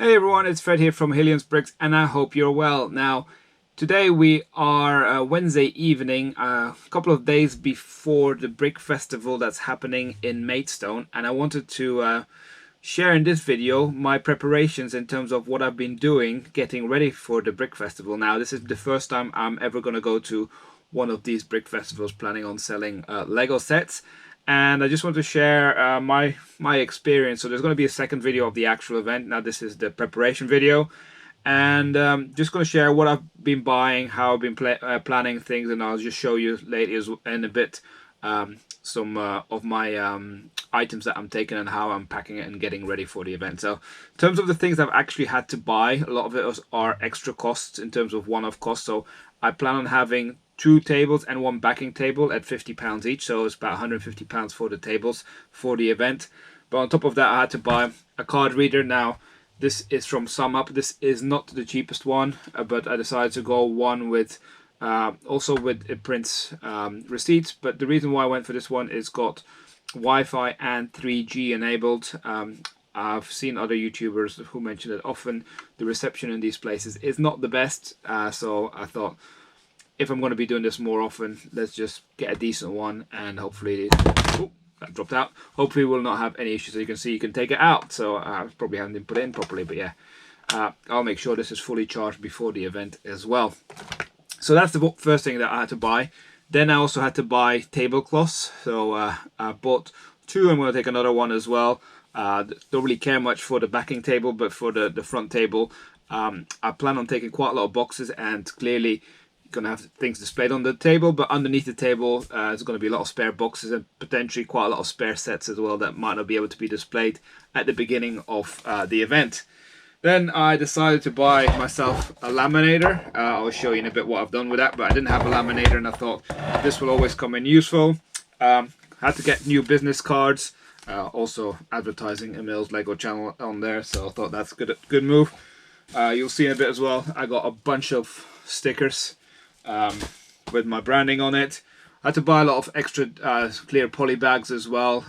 Hey everyone, it's Fred here from Hillians Bricks and I hope you're well. Now, today we are Wednesday evening, a couple of days before the Brick Festival that's happening in Maidstone, and I wanted to share in this video my preparations in terms of what I've been doing getting ready for the Brick Festival. Now, this is the first time I'm ever going to go to one of these Brick Festivals, planning on selling Lego sets. And I just want to share my experience. So there's going to be a second video of the actual event. Now this is the preparation video, and just going to share what I've been buying, how I've been planning things, and I'll just show you later in a bit some of my items that I'm taking and how I'm packing it and getting ready for the event. So in terms of the things I've actually had to buy, a lot of it are extra costs in terms of one-off costs. So I plan on having 2 tables and 1 backing table at £50 each, so it's about £150 for the tables for the event. But on top of that, I had to buy a card reader. Now this is from SumUp. This is not the cheapest one, but I decided to go one with also with it prints receipts. But the reason why I went for this one is got Wi-Fi and 3G enabled. I've seen other YouTubers who mention that often the reception in these places is not the best, so I thought, if I'm going to be doing this more often, let's just get a decent one, and hopefully, oh, that dropped out. Hopefully we'll not have any issues. So you can see you can take it out. So I probably haven't been put in properly, but yeah, I'll make sure this is fully charged before the event as well. So that's the first thing that I had to buy. Then I also had to buy tablecloths. So I bought 2. I'm going to take another one as well. Don't really care much for the backing table, but for the front table, I plan on taking quite a lot of boxes, and clearly going to have things displayed on the table, but underneath the table there's going to be a lot of spare boxes and potentially quite a lot of spare sets as well that might not be able to be displayed at the beginning of the event. Then I decided to buy myself a laminator. I'll show you in a bit what I've done with that, but I didn't have a laminator and I thought this will always come in useful. Had to get new business cards, also advertising Emil's Lego channel on there, so I thought that's good move. You'll see in a bit as well, I got a bunch of stickers with my branding on it. I had to buy a lot of extra clear poly bags as well,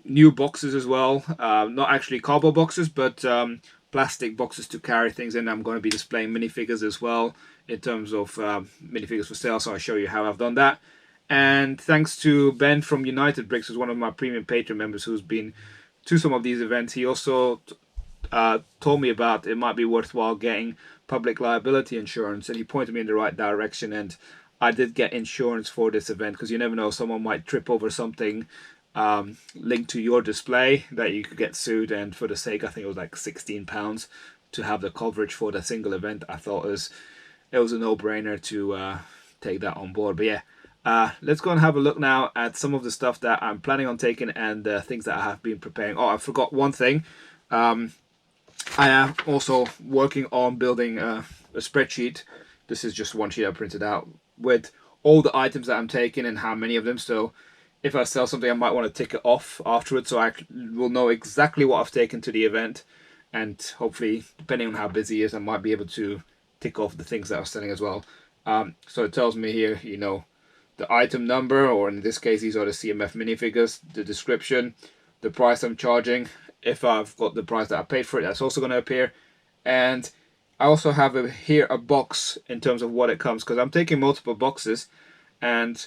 new boxes as well, not actually cardboard boxes, but plastic boxes to carry things in. I'm going to be displaying minifigures as well in terms of minifigures for sale, so I'll show you how I've done that. And thanks to Ben from United Bricks, who's one of my premium Patreon members who's been to some of these events, he also told me about it might be worthwhile getting public liability insurance, and he pointed me in the right direction, and I did get insurance for this event, because you never know, someone might trip over something linked to your display that you could get sued. And for the sake, I think it was like £16 to have the coverage for the single event, I thought it was a no-brainer to take that on board. But yeah, let's go and have a look now at some of the stuff that I'm planning on taking and things that I have been preparing. Oh, I forgot one thing. I am also working on building a spreadsheet. This is just one sheet I printed out with all the items that I'm taking and how many of them. So if I sell something, I might want to tick it off afterwards, so I will know exactly what I've taken to the event. And hopefully, depending on how busy it is, I might be able to tick off the things that I'm selling as well. So it tells me here, you know, the item number, or in this case, these are the CMF minifigures, the description, the price I'm charging. If I've got the price that I paid for it, that's also going to appear. And I also have here a box in terms of what it comes, because I'm taking multiple boxes and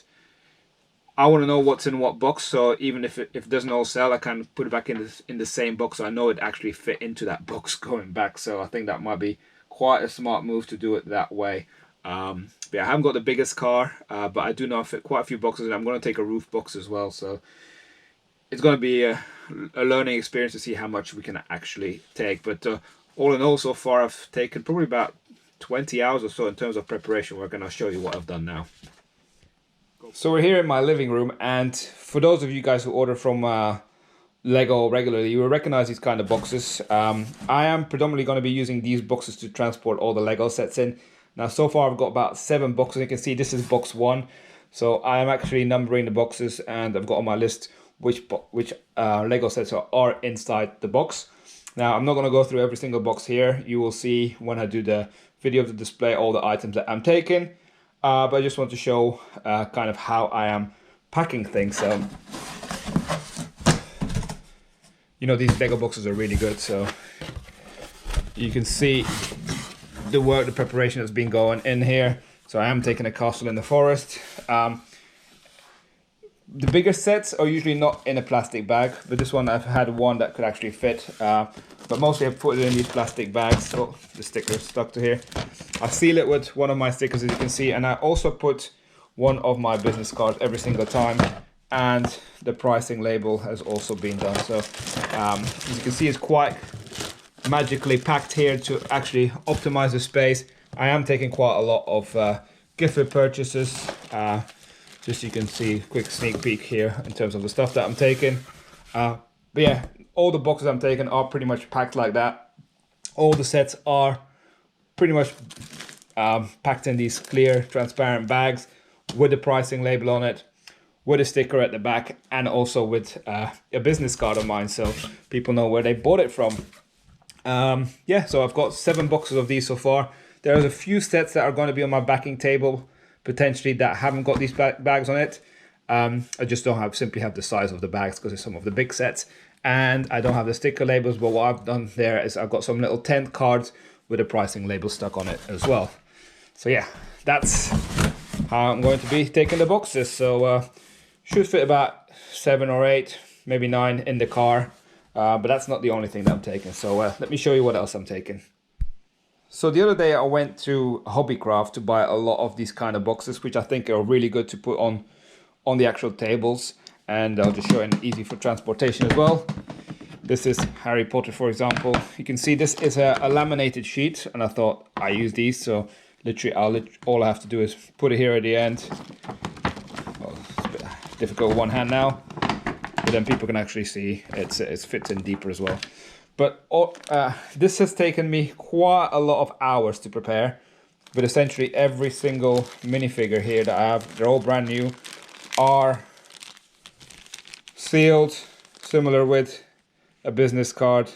I want to know what's in what box. So even if it doesn't all sell, I can put it back in the same box, so I know it actually fit into that box going back. So I think that might be quite a smart move to do it that way. But yeah, I haven't got the biggest car, but I do know I fit quite a few boxes, and I'm going to take a roof box as well. So it's going to be a learning experience to see how much we can actually take. But all in all, so far I've taken probably about 20 hours or so in terms of preparation work, and I'll show you what I've done now. So we're here in my living room, and for those of you guys who order from Lego regularly, you will recognize these kind of boxes. I am predominantly going to be using these boxes to transport all the Lego sets in. Now so far I've got about 7 boxes. You can see this is box 1. So I am actually numbering the boxes, and I've got on my list which Lego sets are inside the box. Now I'm not going to go through every single box here. You will see when I do the video of the display all the items that I'm taking. But I just want to show kind of how I am packing things. you know, these Lego boxes are really good. So you can see the work, the preparation that's been going in here. So I am taking a castle in the forest. The bigger sets are usually not in a plastic bag, but this one I've had one that could actually fit. But mostly I've put it in these plastic bags. So the sticker is stuck to here. I seal it with one of my stickers, as you can see, and I also put one of my business cards every single time, and the pricing label has also been done. So as you can see, it's quite magically packed here to actually optimize the space. I am taking quite a lot of gifted purchases. Just so you can see a quick sneak peek here in terms of the stuff that I'm taking. But yeah, all the boxes I'm taking are pretty much packed like that. All the sets are pretty much packed in these clear, transparent bags with the pricing label on it, with a sticker at the back, and also with a business card of mine, so people know where they bought it from. Yeah, so I've got 7 boxes of these so far. There's a few sets that are going to be on my backing table, potentially, that haven't got these bags on it. I just don't simply have the size of the bags because it's some of the big sets, and I don't have the sticker labels. But what I've done there is I've got some little tent cards with a pricing label stuck on it as well. So yeah, that's how I'm going to be taking the boxes. So should fit about 7 or 8, maybe 9 in the car, but that's not the only thing that I'm taking. So let me show you what else I'm taking. So the other day I went to Hobbycraft to buy a lot of these kind of boxes, which I think are really good to put on the actual tables, and I'll just show you, easy for transportation as well. This is Harry Potter, for example. You can see this is a laminated sheet, and I thought I use these, so literally all I have to do is put it here at the end. Well, it's a bit difficult with one hand now, but then people can actually see it fits in deeper as well. But this has taken me quite a lot of hours to prepare. But essentially every single minifigure here that I have, they're all brand new, are sealed, similar with a business card,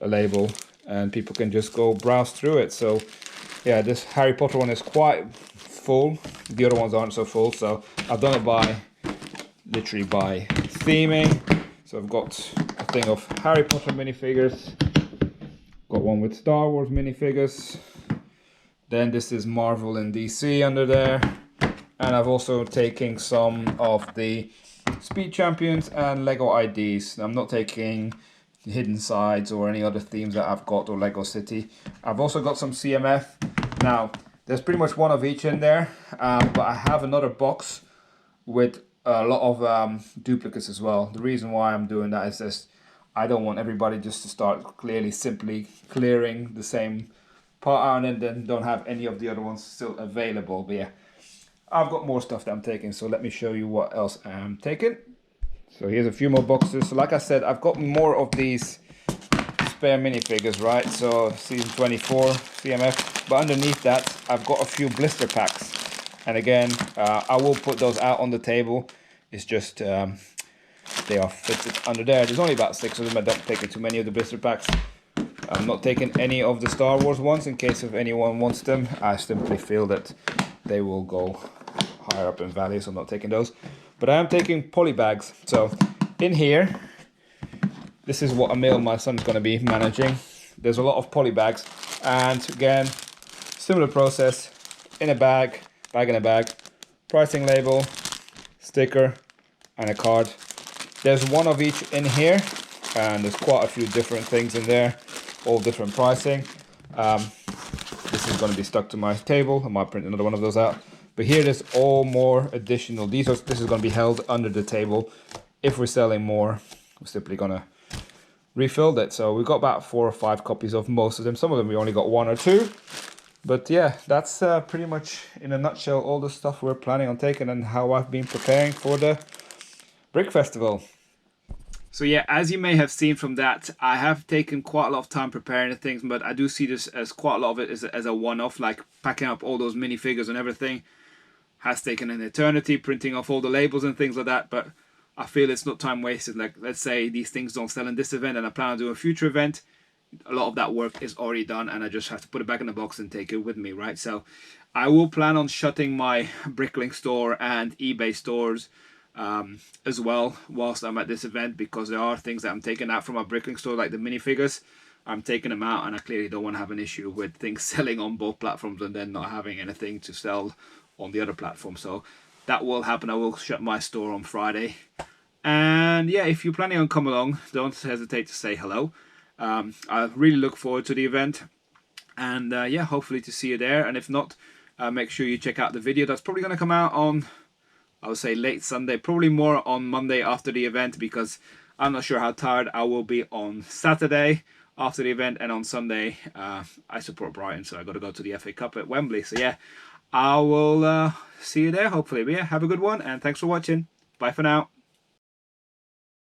a label, and people can just go browse through it. So yeah, this Harry Potter one is quite full. The other ones aren't so full. So I've done it literally by theming. So I've got a thing of Harry Potter minifigures, got one with Star Wars minifigures, then this is Marvel and DC under there, and I've also taken some of the Speed Champions and Lego IDs. I'm not taking Hidden Sides or any other themes that I've got, or Lego City. I've also got some CMF. Now, there's pretty much one of each in there, but I have another box with a lot of duplicates as well. The reason why I'm doing that is just I don't want everybody just to start simply clearing the same part out and then don't have any of the other ones still available. But yeah, I've got more stuff that I'm taking, so let me show you what else I'm taking. So here's a few more boxes. So like I said, I've got more of these spare minifigures, right? So season 24 CMF, but underneath that I've got a few blister packs. And again, I will put those out on the table. It's just they are fitted under there. There's only about 6 of them. I don't take too many of the blister packs. I'm not taking any of the Star Wars ones in case if anyone wants them. I simply feel that they will go higher up in value, so I'm not taking those. But I am taking poly bags. So in here, this is what Emil, my son's going to be managing. There's a lot of poly bags, and again, similar process. In a bag in a bag, pricing label, sticker, and a card. There's one of each in here, and there's quite a few different things in there, all different pricing. This is going to be stuck to my table. I might print another one of those out. But here there's all more additional. This is going to be held under the table. If we're selling more, we're simply going to refill that. So we've got about 4 or 5 copies of most of them. Some of them we only got 1 or 2. But yeah, that's pretty much in a nutshell all the stuff we're planning on taking and how I've been preparing for the Brick Festival. So yeah, as you may have seen from that, I have taken quite a lot of time preparing the things, but I do see this as quite a lot of it as a one-off, like packing up all those minifigures and everything. Has taken an eternity, printing off all the labels and things like that, but I feel it's not time wasted. Like, let's say these things don't sell in this event and I plan on doing a future event. A lot of that work is already done and I just have to put it back in the box and take it with me, right? So I will plan on shutting my bricklink store and eBay stores as well whilst I'm at this event, because there are things that I'm taking out from my bricklink store, like the minifigures. I'm taking them out, and I clearly don't want to have an issue with things selling on both platforms and then not having anything to sell on the other platform. So that will happen. I will shut my store on Friday. And yeah, if you're planning on coming along, don't hesitate to say hello. I really look forward to the event, and yeah, hopefully to see you there. And if not, make sure you check out the video that's probably going to come out on, I would say, late Sunday, probably more on Monday after the event, because I'm not sure how tired I will be on Saturday after the event, and on Sunday I support Brighton, so I got to go to the FA Cup at Wembley. So yeah, I will see you there hopefully. But yeah, have a good one, and thanks for watching. Bye for now.